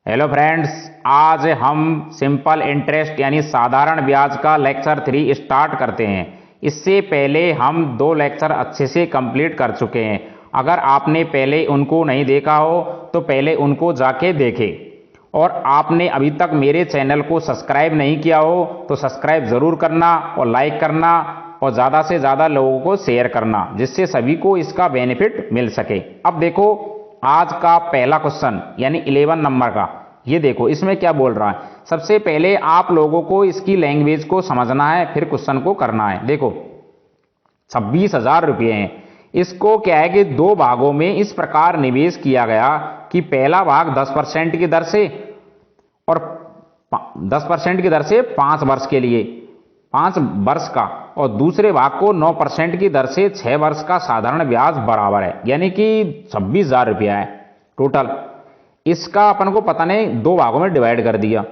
Hello friends, आज हम simple interest यानी साधारण ब्याज का लेक्चर 3 स्टार्ट करते हैं। इससे पहले हम 2 लेक्चर अच्छे से कंप्लीट कर चुके हैं। अगर आपने पहले उनको नहीं देखा हो तो पहले उनको जाके देखें, और आपने अभी तक मेरे चैनल को सब्सक्राइब नहीं किया हो तो सब्सक्राइब ज़रूर करना और लाइक करना और ज़्यादा से ज़्यादा लोगों को शेयर करना, जिससे सभी को इसका बेनिफिट मिल सके। अब देखो, आज का पहला क्वेश्चन यानी 11 नंबर का, ये देखो इसमें क्या बोल रहा है। सबसे पहले आप लोगों को इसकी लैंग्वेज को समझना है, फिर क्वेश्चन को करना है। देखो 26,000 रुपये हैं। इसको क्या है कि 2 भागों में इस प्रकार निवेश किया गया कि पहला भाग 10% की दर से और 10% की दर से 5 वर्ष के लिए 5 वर्ष का, और दूसरे भाग को 9% की दर से 6 वर्ष का साधारण ब्याज बराबर है, यानी कि 26,000 रुपया है टोटल। इसका अपन को पता नहीं, 2 भागों में डिवाइड कर दिया।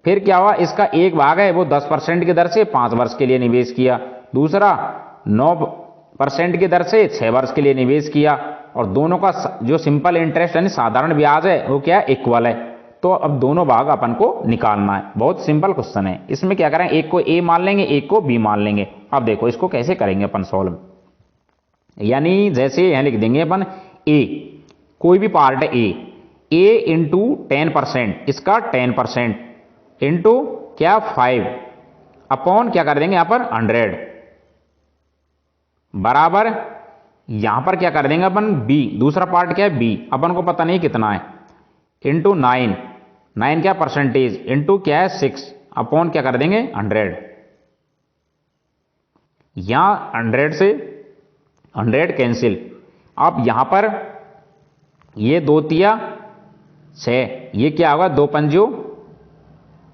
फिर क्या हुआ, इसका एक भाग है वो 10% की दर से 5 वर्ष के लिए निवेश किया, दूसरा 9% की दर से 6 वर्ष के लिए निवेश किया, और दोनों का जो सिंपल इंटरेस्ट यानी साधारण ब्याज है वो क्या है, इक्वल है। तो अब दोनों भाग अपन को निकालना है। बहुत सिंपल क्वेश्चन है। इसमें क्या करें, एक को ए मान लेंगे, एक को बी मान लेंगे। अब देखो इसको कैसे करेंगे अपन सॉल्व, यानी जैसे यहां लिख देंगे अपन ए, कोई भी पार्ट है ए इंटू 10%, इसका 10% इंटू क्या 5 अपॉन क्या कर देंगे यहां पर 100 बराबर, यहां पर क्या कर देंगे अपन बी, दूसरा पार्ट क्या है बी, अपन को पता नहीं कितना है, इंटू 9 क्या परसेंटेज, इंटू क्या है 6 अपॉन क्या कर देंगे 100। यहां 100 से 100 कैंसिल। अब यहां पर ये 2 तिया 6, ये क्या होगा 2 पंजो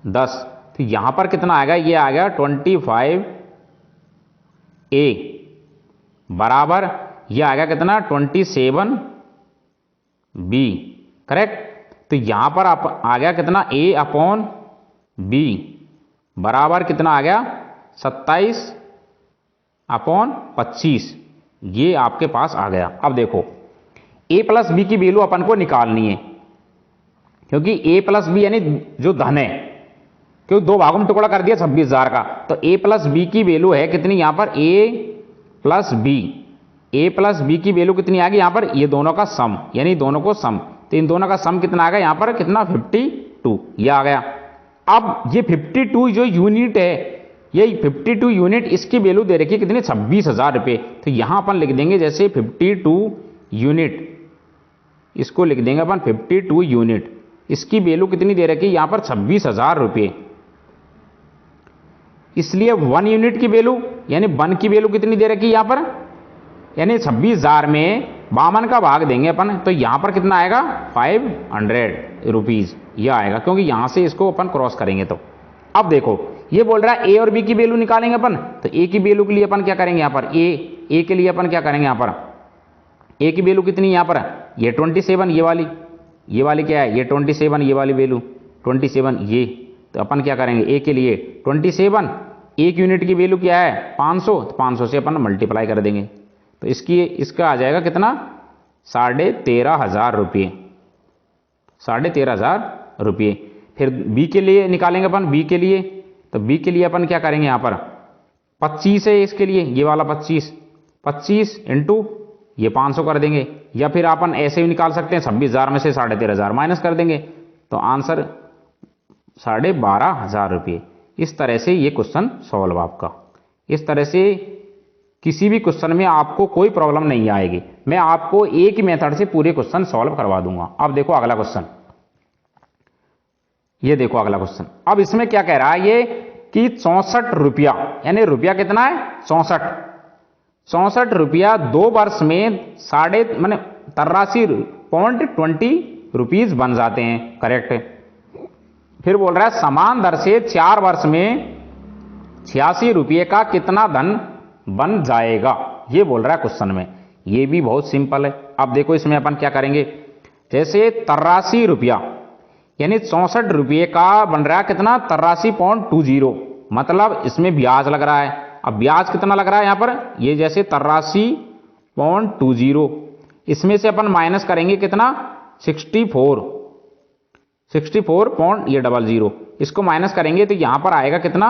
10, तो यहां पर कितना आएगा, ये आ गया 25 ए बराबर, ये आ गया कितना 27 बी, करेक्ट। तो यहां पर आ गया कितना ए अपॉन बी बराबर कितना आ गया 27 अपॉन 25, ये आपके पास आ गया। अब देखो ए प्लस बी की वैल्यू अपन को निकालनी है, क्योंकि ए प्लस बी यानी जो धन है, क्योंकि 2 भागों में टुकड़ा कर दिया 26,000 का, तो ए प्लस बी की वैल्यू है कितनी यहां पर, ए प्लस बी की वैल्यू कितनी आ गई यहां पर, ये दोनों का सम, यानी दोनों को सम, तो इन दोनों का सम कितना आ गया यहां पर, कितना 52, ये आ गया। अब ये 52 जो यूनिट है, ये 52 यूनिट, इसकी वैल्यू दे रखी है कितनी 26,000 रुपये, तो यहां अपन लिख देंगे जैसे 52 यूनिट, इसको लिख देंगे अपन 52 यूनिट, इसकी वैल्यू कितनी दे रखी है यहां पर 26,000 रुपये, इसलिए 1 यूनिट की वैल्यू यानी 1 की वैल्यू कितनी दे रखी है यहां पर, यानी 26,000 में 52 का भाग देंगे अपन, तो यहां पर कितना आएगा 500 रुपीज, यह आएगा, क्योंकि यहां से इसको अपन क्रॉस करेंगे। तो अब देखो ये बोल रहा है ए और बी की वैल्यू निकालेंगे अपन, तो ए की वैल्यू के लिए अपन क्या करेंगे यहां पर, ए के लिए अपन क्या करेंगे यहां पर, ए की वैल्यू कितनी यहां पर, ये 27, ये वाली क्या है, ये 27, ये वाली वैल्यू 27 ये, तो अपन क्या करेंगे ए के लिए 27, एक यूनिट की वैल्यू क्या है 500, तो 500 से अपन मल्टीप्लाई कर देंगे, तो इसका आ जाएगा कितना 13,500 रुपये, 13,500 रुपये। फिर बी के लिए निकालेंगे अपन, बी के लिए, तो बी के लिए अपन क्या करेंगे यहां पर 25 है इसके लिए, ये वाला 25 इंटू ये 500 कर देंगे, या फिर अपन ऐसे भी निकाल सकते हैं 26,000 में से 13,500 माइनस कर देंगे, तो आंसर 12,500 रुपये। इस तरह से ये क्वेश्चन सॉल्व आपका। इस तरह से किसी भी क्वेश्चन में आपको कोई प्रॉब्लम नहीं आएगी, मैं आपको एक ही मेथड से पूरे क्वेश्चन सॉल्व करवा दूंगा। अब देखो अगला क्वेश्चन, ये देखो अगला क्वेश्चन। अब इसमें क्या कह रहा है ये कि 64 रुपया, यानी रुपया कितना है 64 रुपया 2 वर्ष में 83.20 रुपीज बन जाते हैं, करेक्ट। फिर बोल रहा है समान दर से 4 वर्ष में 86 रुपये का कितना धन बन जाएगा, ये बोल रहा है क्वेश्चन में। ये भी बहुत सिंपल है। अब देखो इसमें अपन क्या करेंगे, जैसे 83 रुपया यानी 64 रुपये का बन रहा है कितना 83.20, मतलब इसमें ब्याज लग रहा है। अब ब्याज कितना लग रहा है यहां पर, ये जैसे 83.20, इसमें से अपन माइनस करेंगे कितना 64, 64.00, इसको माइनस करेंगे तो यहां पर आएगा कितना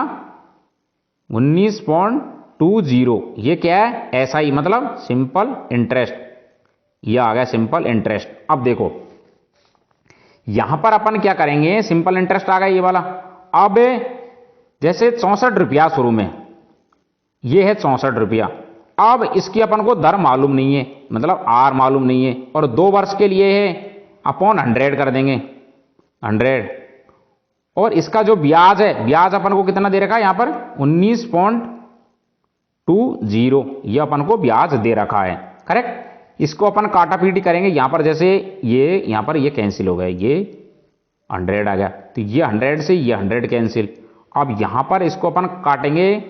19.20। ये क्या है एसआई मतलब सिंपल इंटरेस्ट, ये आ गया सिंपल इंटरेस्ट। अब देखो यहां पर अपन क्या करेंगे, सिंपल इंटरेस्ट आ गया ये वाला। अब जैसे 64 रुपया शुरू में, ये है 64 रुपया। अब इसकी अपन को दर मालूम नहीं है, मतलब आर मालूम नहीं है, और 2 वर्ष के लिए है अपॉन 100 कर देंगे 100। और इसका जो ब्याज है, ब्याज अपन को कितना दे रखा है यहां पर 19.20, ये अपन को ब्याज दे रखा है, करेक्ट। इसको अपन काटा पीटी करेंगे, यहां पर जैसे ये यहां पर ये कैंसिल हो गया, ये 100 आ गया, तो ये 100 से ये 100 कैंसिल। अब यहां पर इसको अपन काटेंगे,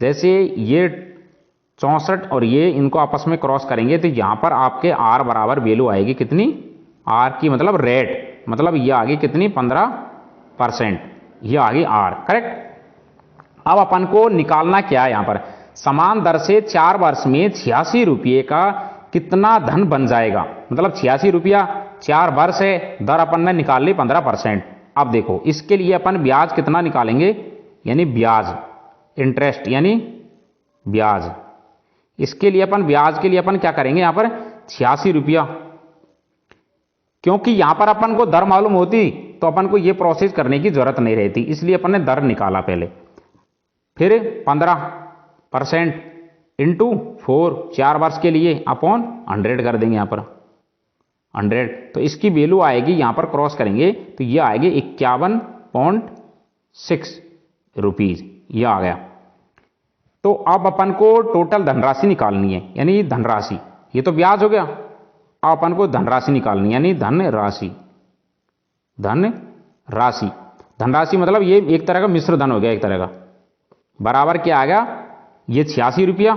जैसे ये 64 और ये इनको आपस में क्रॉस करेंगे, तो यहां पर आपके आर बराबर वैल्यू आएगी कितनी, आर की मतलब रेट, मतलब ये आ गई कितनी 15%, ये आ गई आर, करेक्ट। अब अपन को निकालना क्या है, यहां पर समान दर से 4 वर्ष में 86 रुपये का कितना धन बन जाएगा, मतलब 86 रुपया 4 वर्ष है, दर अपन ने निकाल ली 15%। अब देखो इसके लिए अपन ब्याज कितना निकालेंगे, यानी ब्याज इंटरेस्ट यानी ब्याज, इसके लिए अपन ब्याज के लिए अपन क्या करेंगे यहां पर 86 रुपया, क्योंकि यहां पर अपन को दर मालूम होती तो अपन को यह प्रोसेस करने की जरूरत नहीं रहती, इसलिए अपन ने दर निकाला पहले। फिर 15% इंटू 4 4 वर्ष के लिए अपॉन 100 कर देंगे यहां पर 100, तो इसकी वैल्यू आएगी यहां पर क्रॉस करेंगे तो ये आएगी 51.6 रुपीज, ये आ गया। तो अब अपन को टोटल धनराशि निकालनी है, यानी धनराशि, ये तो ब्याज हो गया, अब अपन को धनराशि निकालनी है, यानी धनराशि। धनराशि धनराशि मतलब ये एक तरह का मिश्र धन हो गया, एक तरह का, बराबर क्या आ गया, ये 86 रुपया,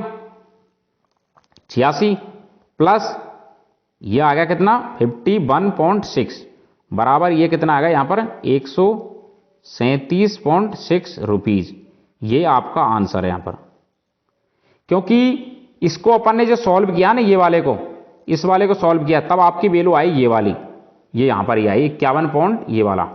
86 प्लस ये आ गया कितना 51.6, बराबर ये कितना आ गया यहां पर 137.6 रुपीज, ये आपका आंसर है यहां पर। क्योंकि इसको अपन ने जो सॉल्व किया ना, ये वाले को, इस वाले को सॉल्व किया, तब आपकी वैल्यू आई ये वाली, ये यहां पर ही आई 51 ये वाला,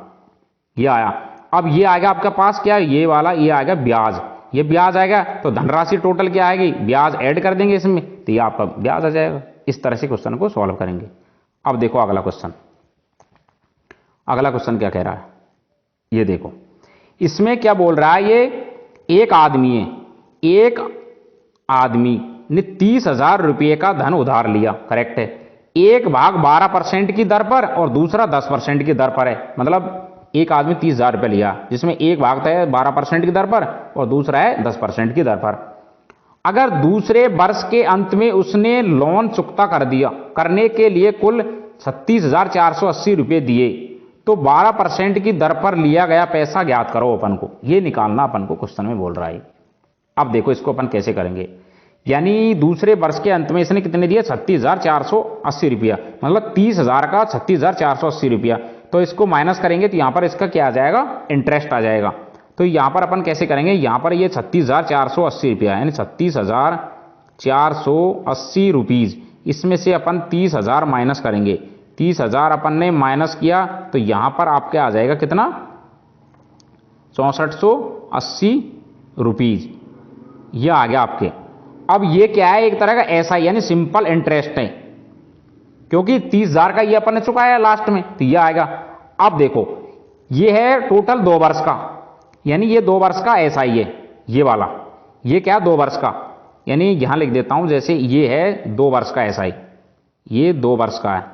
ये आया। अब ये आएगा आपके पास क्या, ये वाला, ये आएगा ब्याज, ये ब्याज आएगा तो धनराशि टोटल क्या आएगी, ब्याज ऐड कर देंगे इसमें, तो ये आपका ब्याज आ जाएगा। इस तरह से क्वेश्चन को सॉल्व करेंगे। अब देखो अगला क्वेश्चन, अगला क्वेश्चन क्या कह रहा है, ये देखो इसमें क्या बोल रहा है, ये एक आदमी है, एक आदमी ने 30,000 रुपये का धन उधार लिया, करेक्ट है। एक भाग 12% की दर पर और दूसरा 10% की दर पर है, मतलब एक आदमी 30,000 रुपये लिया, जिसमें एक भाग है 12% की दर पर और दूसरा है 10% की दर पर। अगर दूसरे वर्ष के अंत में उसने लोन चुकता कर दिया, करने के लिए कुल 36,480 रुपये दिए, तो 12% की दर पर लिया गया पैसा ज्ञात करो अपन को, ये निकालना अपन को क्वेश्चन में बोल रहा है। अब देखो इसको अपन कैसे करेंगे, यानी दूसरे वर्ष के अंत में इसने कितने दिए 36,480 रुपया, मतलब 30,000 का 36,480 रुपया, तो इसको माइनस करेंगे तो यहां पर इसका क्या आ जाएगा, इंटरेस्ट आ जाएगा। तो यहां पर अपन कैसे करेंगे, यहां पर ये 36,480 रुपया, यानी 36,480 रुपीज, इसमें से अपन 30,000 माइनस करेंगे, 30,000 अपन ने माइनस किया तो यहां पर आपके आ जाएगा कितना 6480 रुपीज, ये आ गया आपके। अब ये क्या है, एक तरह का ऐसा यानी सिंपल इंटरेस्ट है, क्योंकि 30,000 का ये अपन ने चुकाया लास्ट में, तो ये आएगा। अब देखो ये है टोटल 2 वर्ष का, यानी ये 2 वर्ष का ऐसा ही है, ये वाला, ये क्या 2 वर्ष का, यानी यहां लिख देता हूं, जैसे ये है 2 वर्ष का ऐसा ही, ये 2 वर्ष का है,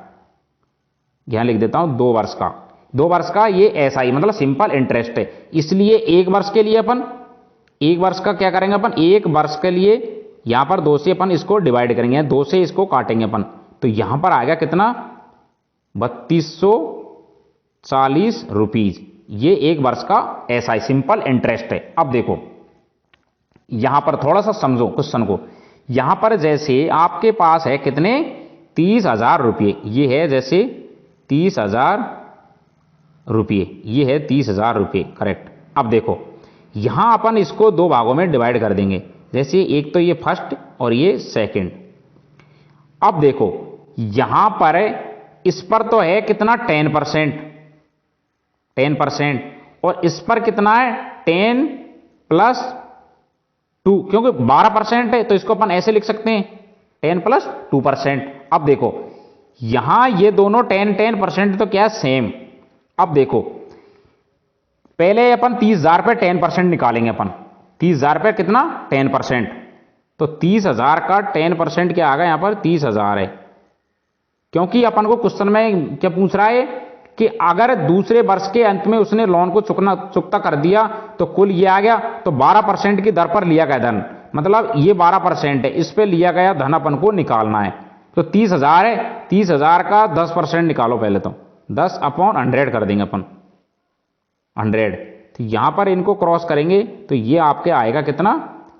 यहां लिख देता हूं 2 वर्ष का, 2 वर्ष का ये ऐसा ही मतलब सिंपल इंटरेस्ट है। इसलिए 1 वर्ष के लिए अपन 1 वर्ष का क्या करेंगे अपन, 1 वर्ष के लिए यहां पर 2 से अपन इसको डिवाइड करेंगे, 2 से इसको काटेंगे अपन, तो यहां पर आएगा कितना 3240 रुपीज, ये 1 वर्ष का ऐसा ही सिंपल इंटरेस्ट है। अब देखो यहां पर थोड़ा सा समझो क्वेश्चन को, यहां पर जैसे आपके पास है कितने 30,000 रुपये, ये है जैसे 30,000 रुपये, ये है 30,000 रुपये, करेक्ट। अब देखो यहां अपन इसको 2 भागों में डिवाइड कर देंगे, जैसे एक तो ये फर्स्ट और ये सेकंड। अब देखो यहां पर इस पर तो है कितना 10%, 10%, और इस पर कितना है 10 प्लस 2, क्योंकि 12% है तो इसको अपन ऐसे लिख सकते हैं 10 प्लस 2%। अब देखो यहां ये दोनों 10% तो क्या है सेम। अब देखो पहले अपन 30,000 पे 10% निकालेंगे अपन, 30,000 पे कितना 10%, तो 30,000 का 10% क्या आ गया यहां पर 30,000 है, क्योंकि अपन को क्वेश्चन में क्या पूछ रहा है कि अगर दूसरे वर्ष के अंत में उसने लोन को चुकता कर दिया तो कुल ये आ गया, तो 12% की दर पर लिया गया धन, मतलब ये 12% है, इस पे लिया गया धन अपन को निकालना है। तो 30,000 है, 30,000 का 10% निकालो पहले, तो 10/100 कर देंगे अपन 100। तो यहां पर इनको क्रॉस करेंगे तो ये आपके आएगा कितना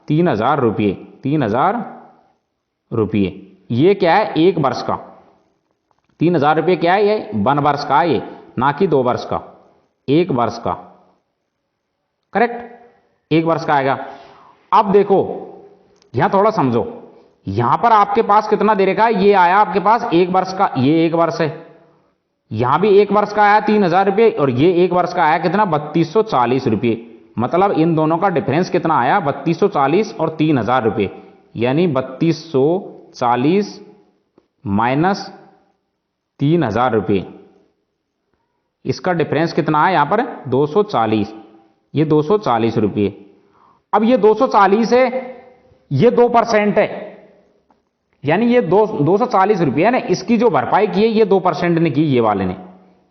3,000 रुपये, 3,000 रुपये। ये क्या है 1 वर्ष का, 3,000 रुपये क्या है ये 1 वर्ष का, ये ना कि 2 वर्ष का, 1 वर्ष का, करेक्ट 1 वर्ष का आएगा। अब देखो यहां थोड़ा समझो, यहां पर आपके पास कितना दे रखा है, ये आया आपके पास 1 वर्ष का, ये 1 वर्ष है, यहां भी 1 वर्ष का आया 3,000 रुपये, और ये 1 वर्ष का आया कितना 3,240 रुपये। मतलब इन दोनों का डिफरेंस कितना आया 3,240 और 3,000 रुपये, यानी 3,240 माइनस 3,000 रुपये, इसका डिफरेंस कितना है यहां पर 240, ये 240 रुपये। अब ये 240 है, ये 2% है, यानी ये 240 रुपये है ना, इसकी जो भरपाई की है ये 2% ने की, ये वाले ने,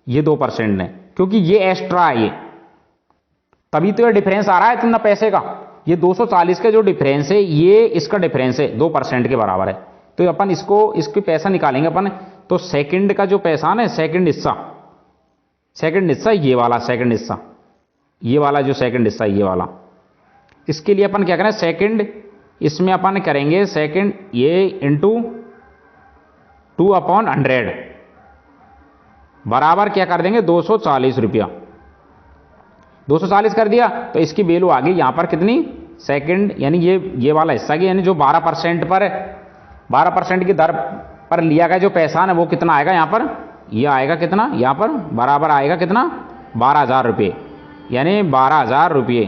ये 2% ने, क्योंकि ये एक्स्ट्रा है, ये तभी तो ये डिफरेंस आ रहा है इतना पैसे का। ये 240 का जो डिफरेंस है ये इसका डिफरेंस है 2% के बराबर है। तो अपन इसको पैसा निकालेंगे अपन, तो सेकंड का जो पैसा ना, सेकंड हिस्सा ये वाला, सेकंड हिस्सा ये वाला, जो सेकंड हिस्सा ये वाला, इसके लिए अपन क्या करें सेकंड, इसमें अपन करेंगे सेकंड ये इंटू 2/100 बराबर क्या कर देंगे 240 रुपया, 240 कर दिया, तो इसकी वैल्यू आ गई यहां पर कितनी सेकंड, यानी ये वाला हिस्सा की, यानी जो 12% की दर पर लिया गया जो पैसा ना, वो कितना आएगा यहां पर, ये आएगा कितना यहां पर बराबर आएगा कितना 12,000 रुपये, यानी 12,000 रुपये,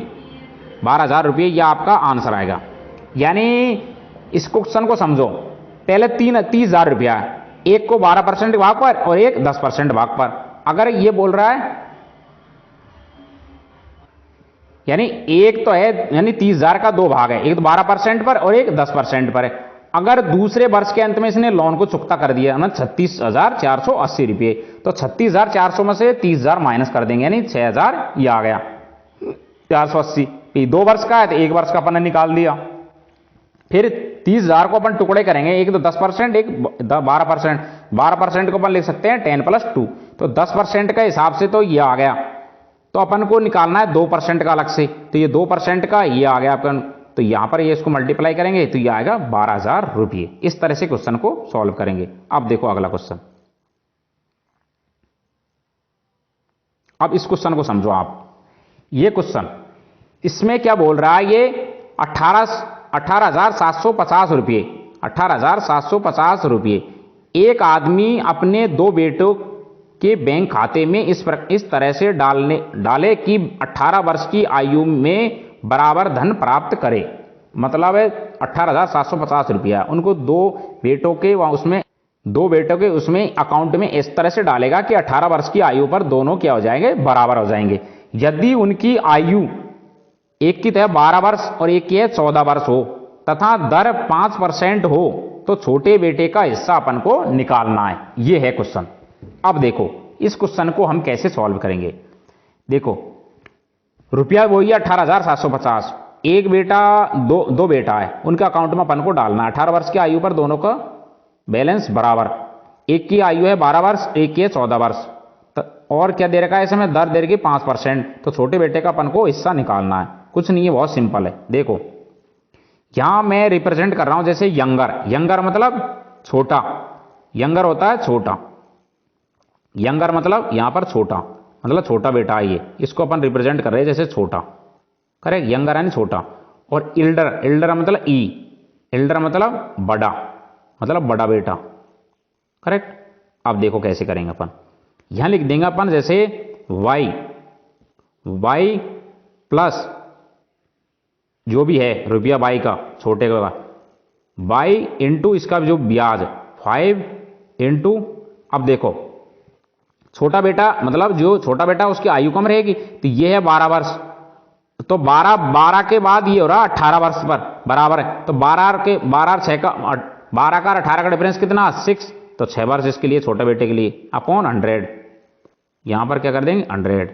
12,000 रुपये ये आपका आंसर आएगा। यानी इस क्वेश्चन को समझो, पहले 30,000 रुपया है, एक को 12% भाग पर और एक 10% भाग पर। अगर ये बोल रहा है यानी एक तो है, यानी 30,000 का 2 भाग है, एक तो 12% पर और एक 10% पर है। अगर दूसरे वर्ष के अंत में इसने लोन को चुकता कर दिया ना 36,480 रुपये, तो 36,400 में से 30,000 माइनस कर देंगे, यानी 6,000 ये आ गया 480। 2 वर्ष का है तो 1 वर्ष का अपन ने निकाल दिया। फिर 30,000 को अपन टुकड़े करेंगे, एक तो 10%, एक 12%, 12% को अपन लिख सकते हैं 10 प्लस 2, तो 10% के हिसाब से तो ये आ गया, तो अपन को निकालना है 2% का अलग से, तो ये 2% का ये आ गया आपका, तो यहां पर ये इसको मल्टीप्लाई करेंगे तो ये आएगा 12,000 रुपये। इस तरह से क्वेश्चन को सॉल्व करेंगे। अब देखो अगला क्वेश्चन, अब इस क्वेश्चन को समझो आप। ये क्वेश्चन इसमें क्या बोल रहा है, ये 18,750 रुपये, 18,750 रुपये एक आदमी अपने 2 बेटों के बैंक खाते में इस तरह से डाले कि 18 वर्ष की आयु में बराबर धन प्राप्त करे। मतलब है 18,750 रुपया उनको 2 बेटों के उसमें अकाउंट में इस तरह से डालेगा कि 18 वर्ष की आयु पर दोनों क्या हो जाएंगे, बराबर हो जाएंगे। यदि उनकी आयु एक की तरह 12 वर्ष और एक की है 14 वर्ष हो तथा दर 5% हो, तो छोटे बेटे का हिस्सा अपन को निकालना है। यह है क्वेश्चन। अब देखो इस क्वेश्चन को हम कैसे सॉल्व करेंगे। देखो रुपया वही 18,750, एक बेटा दो बेटा है, उनका अकाउंट में अपन को डालना है। 18 वर्ष की आयु पर दोनों का बैलेंस बराबर, एक की आयु है 12 वर्ष, एक की है 14 वर्ष, और क्या दे रखा है इसमें, दर दे रखी 5%, तो छोटे बेटे का अपन को हिस्सा निकालना है। कुछ नहीं है, बहुत सिंपल है। देखो यहां मैं रिप्रेजेंट कर रहा हूं जैसे यंगर मतलब छोटा, यंगर होता है छोटा, यंगर मतलब यहां पर छोटा, मतलब छोटा बेटा है ये, इसको अपन रिप्रेजेंट कर रहे हैं जैसे छोटा, करेक्ट, यंगर है छोटा। और इल्डर मतलब इल्डर मतलब बड़ा, मतलब बड़ा बेटा, करेक्ट। अब देखो कैसे करेंगे अपन, यहां लिख देंगे अपन जैसे y वाई प्लस जो भी है रुपया वाई का, छोटे का वाई इंटू इसका जो ब्याज 5 इंटू, अब देखो छोटा बेटा मतलब जो छोटा बेटा उसकी आयु कम रहेगी, तो ये है 12 वर्ष, तो 12 के बाद ये हो रहा 18 वर्ष पर बराबर है, तो 12 के 12 6 का 12 का 18 का डिफरेंस कितना 6, तो 6 वर्ष इसके लिए छोटे बेटे के लिए अपॉन 100, यहां पर क्या कर देंगे 100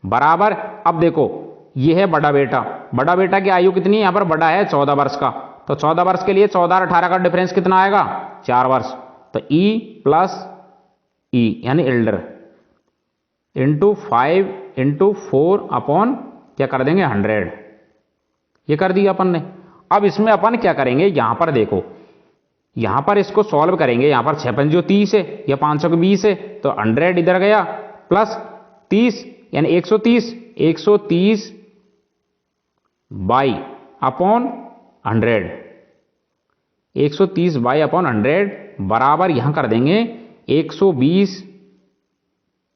बराबर। अब देखो ये है बड़ा बेटा की आयु कितनी है, यहां पर बड़ा है 14 वर्ष का, तो 14 वर्ष के लिए 14 और 18 का डिफरेंस कितना आएगा 4 वर्ष, तो ई प्लस ई यानी एल्डर इंटू 5 इंटू 4 अपॉन क्या कर देंगे 100, ये कर दिया अपन ने। अब इसमें अपन क्या करेंगे, यहां पर देखो यहां पर इसको सॉल्व करेंगे, यहां पर 6 5 जो 30 है या 500 के 20 है, तो 100 इधर गया प्लस 30 यानी 130 बाई अपॉन 100, 130 बाई अपॉन 100 बराबर यहां कर देंगे 120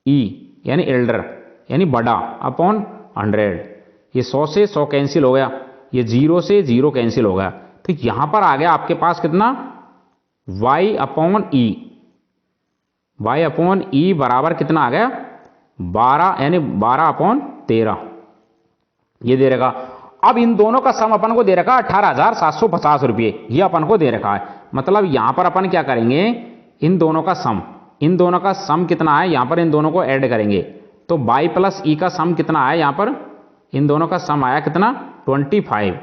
ई यानी एल्डर यानी बड़ा अपॉन 100, ये 100 से 100 कैंसिल हो गया, ये 0 से 0 कैंसिल हो गया, तो यहां पर आ गया आपके पास कितना y अपॉन ई बराबर कितना आ गया 12 यानी 12 अपॉन 13, ये दे रखा। अब इन दोनों का सम अपन को दे रखा 18,750 रुपये, ये अपन को दे रखा है, मतलब यहां पर अपन क्या करेंगे इन दोनों का सम कितना है, यहां पर इन दोनों को ऐड करेंगे, तो y प्लस ई का सम कितना है, यहां पर इन दोनों का सम आया कितना 25।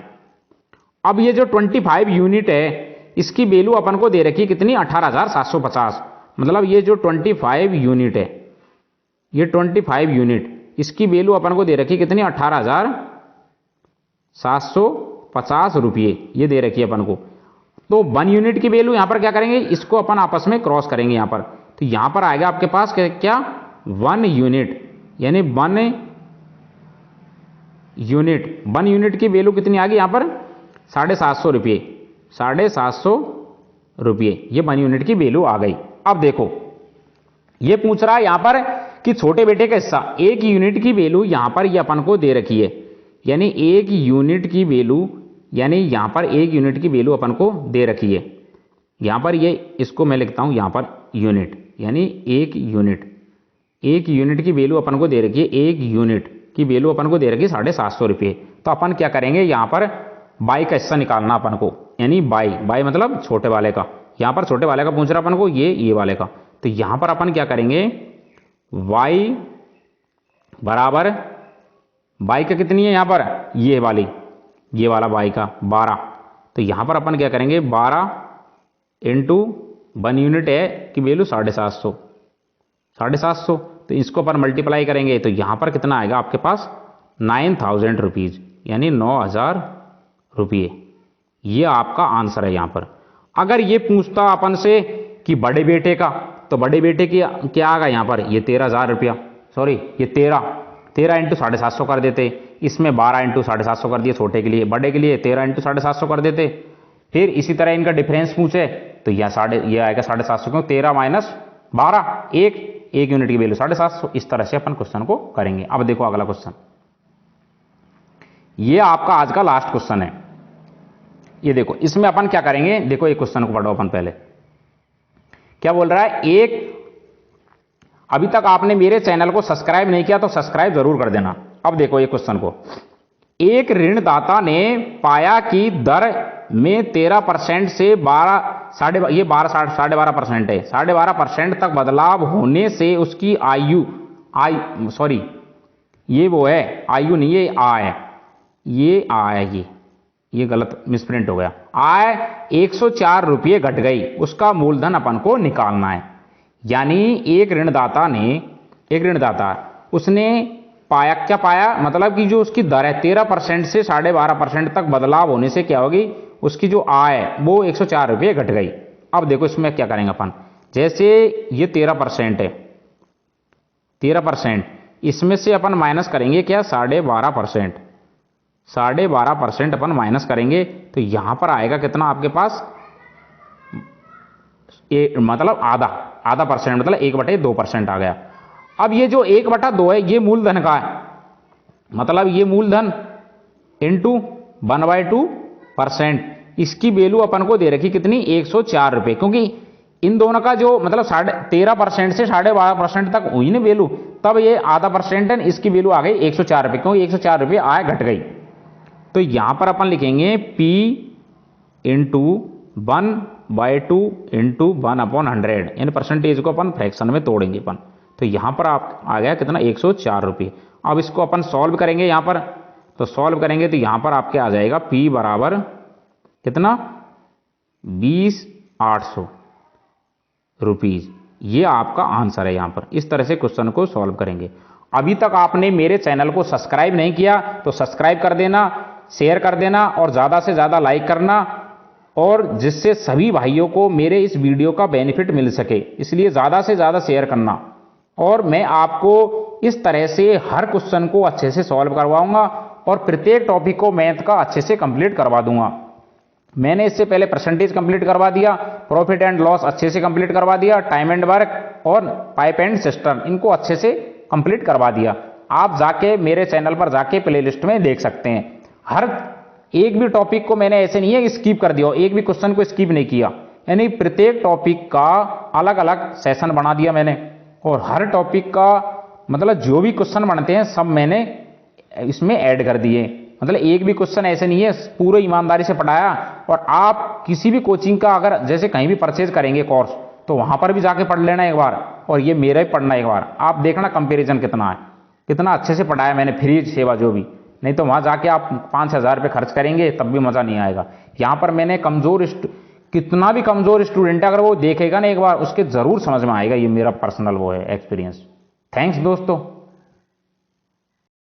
अब ये जो 25 यूनिट है इसकी वैल्यू अपन को दे रखी कितनी 18,750, मतलब ये जो 25 यूनिट है, ये 25 यूनिट इसकी वैल्यू अपन को दे रखी कितनी 18,750 रुपये, ये दे रखी है अपन को। तो 1 यूनिट की वैल्यू यहां पर क्या करेंगे, इसको अपन आपस में क्रॉस करेंगे यहां पर, तो यहां पर आएगा आपके पास क्या 1 यूनिट यानी 1 यूनिट की वैल्यू कितनी आ गई यहां पर 750 रुपये, 750 रुपये, ये 1 यूनिट की वैल्यू आ गई। अब देखो ये पूछ रहा है यहां पर कि छोटे बेटे का हिस्सा, 1 यूनिट की वैल्यू यहां पर ये अपन को दे रखी है, यानी 1 यूनिट की वैल्यू, यानी यहां पर 1 यूनिट की वैल्यू अपन को दे रखी है, यहां पर ये इसको मैं लिखता हूं यहां पर यूनिट यानी 1 यूनिट की वैल्यू अपन को दे रखी है, 1 यूनिट की वैल्यू अपन को दे रखी है 750 रुपये। तो अपन क्या करेंगे यहां पर बाई का हिस्सा निकालना अपन को, यानी बाई मतलब छोटे वाले का, यहां पर छोटे वाले का पूछ रहा अपन को, ये वाले का, तो यहां पर अपन क्या करेंगे y बराबर बाई का कितनी है यहां पर ये वाला बाई का 12, तो यहां पर अपन क्या करेंगे 12 इंटू 1 यूनिट है की वैल्यू 750, तो इसको अपन मल्टीप्लाई करेंगे, तो यहां पर कितना आएगा आपके पास 9,000 रुपीज यानी 9,000 रुपये, ये आपका आंसर है यहां पर। अगर ये पूछता अपन से कि बड़े बेटे का, तो बड़े बेटे की क्या आएगा यहां पर ये 13,000 रुपया, सॉरी ये 13 इंटू 750 कर देते, इसमें 12 इंटू 750 कर दिए छोटे के लिए, बड़े के लिए 13 इंटू 750 कर देते। फिर इसी तरह इनका डिफरेंस पूछे तो ये आएगा 750, क्यों 13 माइनस 12 एक यूनिट की वैल्यू 750, इस तरह से अपन क्वेश्चन को करेंगे। अब देखो अगला क्वेश्चन, ये आपका आज का लास्ट क्वेश्चन है, ये देखो इसमें अपन क्या करेंगे, देखो एक क्वेश्चन को पढ़ो अपन पहले, क्या बोल रहा है, अभी तक आपने मेरे चैनल को सब्सक्राइब नहीं किया तो सब्सक्राइब जरूर कर देना। अब देखो ये क्वेश्चन को, एक ऋणदाता ने पाया कि दर में 13% से 12.5% है, 12.5% तक बदलाव होने से उसकी आयु ये वो है आयु नहीं, ये आय है, ये गलत मिसप्रिंट हो गया, आय 104 रुपये घट गई, उसका मूलधन अपन को निकालना है। यानी एक ऋणदाता उसने पाया, क्या पाया मतलब कि जो उसकी दर है 13% से 12.5% तक बदलाव होने से क्या होगी, उसकी जो आय है वो 104 रुपये घट गई। अब देखो इसमें क्या करेंगे अपन, जैसे ये 13% है, 13%, इसमें से अपन माइनस करेंगे क्या 12.5%, 12.5% अपन माइनस करेंगे, तो यहां पर आएगा कितना आपके पास, मतलब आधा परसेंट, मतलब 1/2% आ गया। अब ये जो 1/2 है ये मूलधन का है, मतलब ये मूलधन इंटू 1/2%, इसकी वैल्यू अपन को दे रखी कितनी, 104 रुपये, क्योंकि इन दोनों का जो मतलब 13% से 12.5% तक हुई ना वैल्यू, तब ये आधा परसेंट है, इसकी वैल्यू आ गई 104 रुपये, क्योंकि 104 रुपये आय घट गई। तो यहां पर अपन लिखेंगे P into 1/2 into 1/100, in percentage को अपन फ्रैक्शन में तोड़ेंगे अपन। तो यहां पर आप आ गया कितना, 104 रुपये। अब इसको अपन सॉल्व करेंगे यहां पर, तो सॉल्व करेंगे तो यहां पर आपके आ जाएगा P बराबर कितना, 20,800 रुपीज। ये आपका आंसर है यहां पर। इस तरह से क्वेश्चन को सॉल्व करेंगे। अभी तक आपने मेरे चैनल को सब्सक्राइब नहीं किया तो सब्सक्राइब कर देना, शेयर कर देना और ज्यादा से ज्यादा लाइक करना, और जिससे सभी भाइयों को मेरे इस वीडियो का बेनिफिट मिल सके, इसलिए ज्यादा से ज्यादा शेयर करना। और मैं आपको इस तरह से हर क्वेश्चन को अच्छे से सॉल्व करवाऊंगा और प्रत्येक टॉपिक को मैथ का अच्छे से कंप्लीट करवा दूंगा। मैंने इससे पहले परसेंटेज कंप्लीट करवा दिया, प्रॉफिट एंड लॉस अच्छे से कंप्लीट करवा दिया, टाइम एंड वर्क और पाइप एंड सिस्टम, इनको अच्छे से कंप्लीट करवा दिया। आप जाके मेरे चैनल पर जाके प्लेलिस्ट में देख सकते हैं। हर एक भी टॉपिक को मैंने ऐसे नहीं है कि स्किप कर दिया, एक भी क्वेश्चन को स्किप नहीं किया, यानी प्रत्येक टॉपिक का अलग अलग सेशन बना दिया मैंने, और हर टॉपिक का मतलब जो भी क्वेश्चन बनते हैं सब मैंने इसमें ऐड कर दिए। मतलब एक भी क्वेश्चन ऐसे नहीं है, पूरे ईमानदारी से पढ़ाया। और आप किसी भी कोचिंग का अगर जैसे कहीं भी परचेज करेंगे कोर्स, तो वहां पर भी जाके पढ़ लेना एक बार, और ये मेरा ही पढ़ना एक बार, आप देखना कंपैरिजन कितना है, कितना अच्छे से पढ़ाया मैंने, फ्री सेवा जो भी। नहीं तो वहां जाके आप 5,000 रुपये खर्च करेंगे तब भी मजा नहीं आएगा। यहां पर मैंने कितना भी कमजोर स्टूडेंट है, अगर वो देखेगा ना एक बार, उसके जरूर समझ में आएगा। ये मेरा पर्सनल वो है एक्सपीरियंस। थैंक्स दोस्तों।